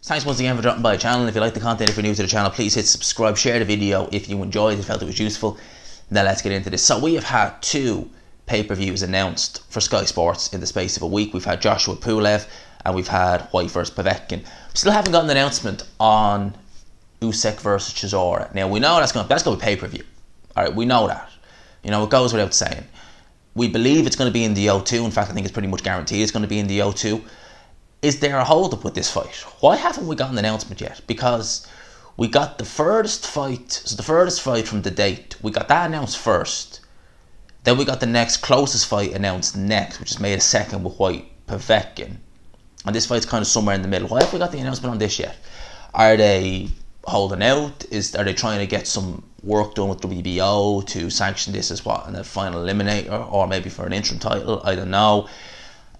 Thanks once again for dropping by the channel. If you like the content, if you're new to the channel, please hit subscribe, share the video if you enjoyed it, felt it was useful. Now let's get into this. So we have had two pay-per-views announced for Sky Sports in the space of a week. We've had Joshua Pulev and we've had White vs Povetkin. We still haven't got an announcement on Usyk versus Chisora. Now we know that's going to be pay-per-view. Alright, we know that. You know, it goes without saying. We believe it's going to be in the O2. In fact, I think it's pretty much guaranteed it's going to be in the O2. Is there a hold-up with this fight? Why haven't we got an announcement yet? Because we got the furthest fight, so the furthest fight from the date, we got that announced first. Then we got the next closest fight announced next, which is May 2nd with White Povetkin. And this fight's kind of somewhere in the middle. Why have we got the announcement on this yet? Are they holding out? Are they trying to get some work done with WBO to sanction this as what, and a final eliminator, or maybe for an interim title? I don't know.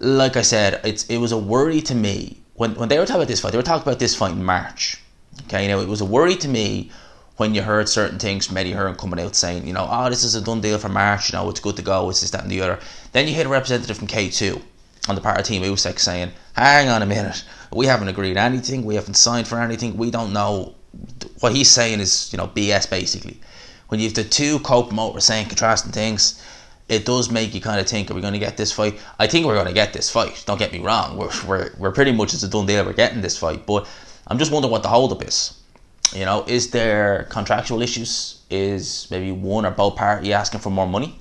Like I said, it was a worry to me when they were talking about this fight. They were talking about this fight in March. Okay, you know, it was a worry to me when you heard certain things from Eddie Hearn coming out saying, you know, oh, this is a done deal for March. You know, it's good to go. It's this, that, and the other. Then you hear a representative from K2 on the part of Team Usyk saying, hang on a minute, we haven't agreed anything. We haven't signed for anything. We don't know. What he's saying is, you know, BS basically. When you have the two co-promoters saying contrasting things, it does make you kind of think, are we going to get this fight? I think we're going to get this fight. Don't get me wrong. We're pretty much, it's a done deal. We're getting this fight. But I'm just wondering what the hold-up is. You know, is there contractual issues? Is maybe one or both parties asking for more money?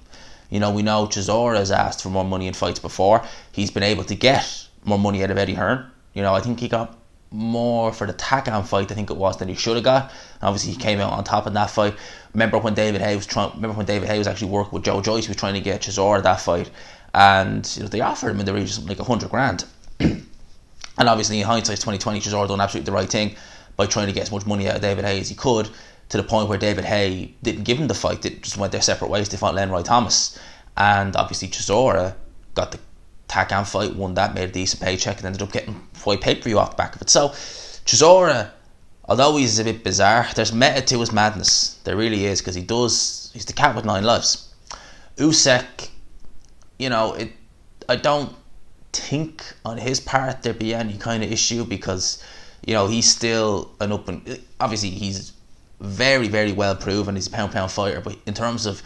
You know, we know Chisora has asked for more money in fights before. He's been able to get more money out of Eddie Hearn. You know, I think he got more for the Takan fight, I think it was, than he should have got. And obviously he came out on top in that fight. Remember when David Haye was actually working with Joe Joyce, he was trying to get Chisora that fight, and you know, they offered him in the region something like 100 grand. And obviously in hindsight 2020, Chisora done absolutely the right thing by trying to get as much money out of David Haye as he could, to the point where David Haye didn't give him the fight. They just went their separate ways. They fought Lenroy Thomas, and obviously Chisora got the Takan fight, won that, made a decent paycheck, and ended up getting fight pay-per-view off the back of it. So Chisora, although he's a bit bizarre, there's method to his madness. There really is, because he's the cat with 9 lives. Usyk, you know, I don't think on his part there'd be any kind of issue, because you know, he's still an obviously he's very, very well proven. He's a pound-for-pound fighter, but in terms of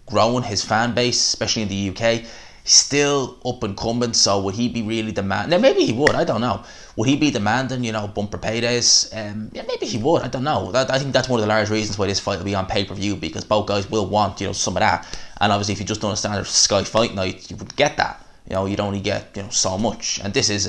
growing his fan base, especially in the UK, he's still up and coming. So would he be really demanding? Now maybe he would, I don't know. Would he be demanding, you know, bumper paydays? Yeah, maybe he would, I don't know. I think that's one of the large reasons why this fight will be on pay-per-view, because both guys will want, you know, some of that. And obviously if you just done a standard Sky Fight Night, you would get that. You know, you'd only get, you know, so much. And this is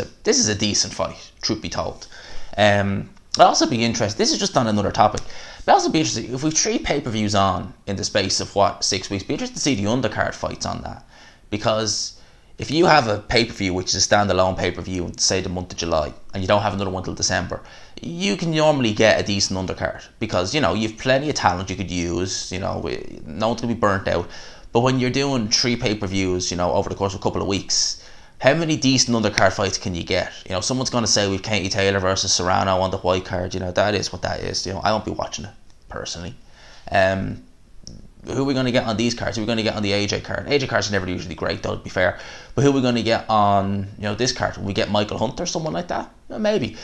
a decent fight, truth be told. I'd also be interested, this is just on another topic, but I'd also be interested if we've 3 pay-per-views on in the space of what, 6 weeks. Be interested to see the undercard fights on that, because if you have a pay-per-view which is a standalone pay-per-view in, say, the month of July, and you don't have another one till December, you can normally get a decent undercard, because you know you've plenty of talent you could use. You know, no one's gonna be burnt out. But when you're doing 3 pay-per-views, you know, over the course of a couple of weeks, how many decent undercard fights can you get? You know, someone's going to say we've Katie Taylor versus Serrano on the white card. You know, that is what that is. You know, I won't be watching it, personally. Who are we going to get on these cards? Who are we going to get on the AJ card? AJ cards are never usually great, though, to be fair. But who are we going to get on, you know, this card? Will we get Michael Hunter, someone like that? Well, maybe.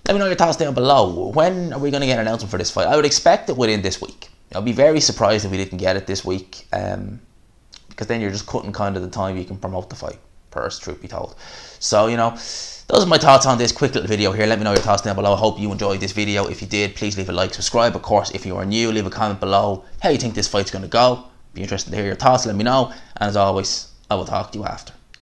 Let me know your thoughts down below. When are we going to get an announcement for this fight? I would expect it within this week. I'll be very surprised if we didn't get it this week, because then you're just cutting kind of the time you can promote the fight, truth be told. So, you know, those are my thoughts on this quick little video here. Let me know your thoughts down below. I hope you enjoyed this video. If you did, please leave a like, subscribe. Of course, if you are new, leave a comment below how you think this fight's going to go. Be interested to hear your thoughts. Let me know. And as always, I will talk to you after.